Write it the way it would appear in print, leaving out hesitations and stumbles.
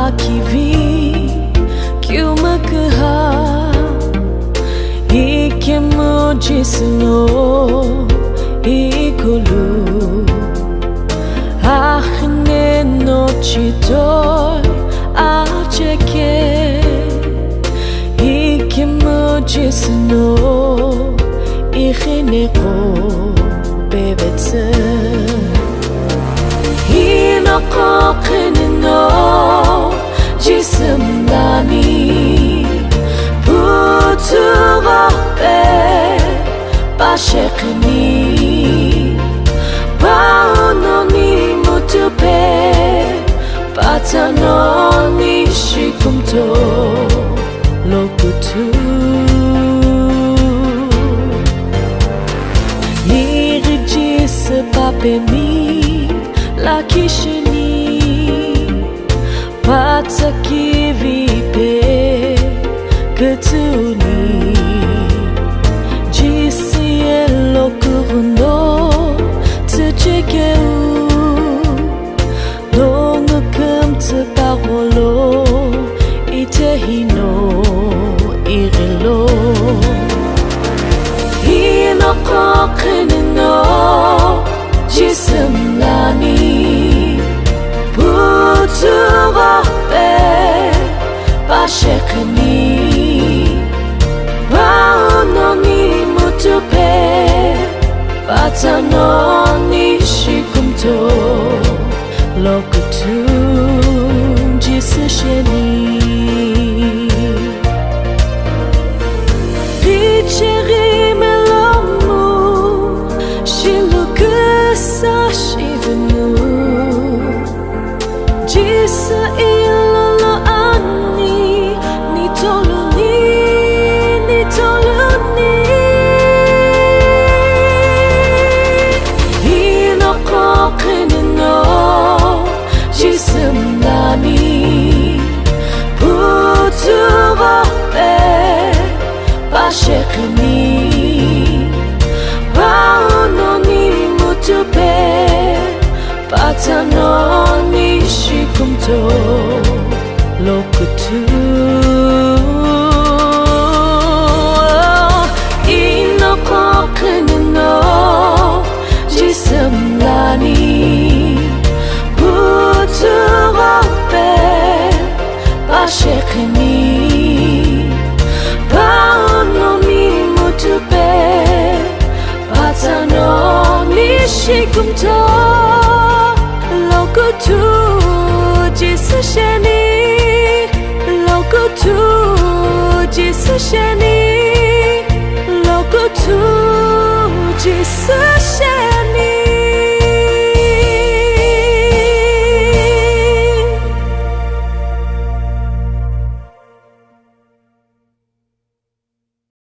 akivi kyumakaha ikemu jisu no ikulu achne no chitoy acheke ikemu jisu no ikhineko bevetse hinokokhenno jisum lani puturope pashekni paononi mutupe patanoni shikumto lhokuthu jisu papemi laki sheni patsaki vipe ketuni jisu lhokuthu no tchekeu longukam tparolo itehino irelo hinokokhenno jisum lani puturope pashekni paononi mutupe patanoni shikumto lhokuthu jisu sheni jisu ilolo ani nitoluni hinokokhenno jisum lani puturope pashekni paononi mutupe patanoni shikumto lhokuthu inokokhenno jisum lani puturope pashekni paononi mutupe patanoni shikumto lhokuthu jisu sheni lhokuthu jisu sheni lhokuthu jisu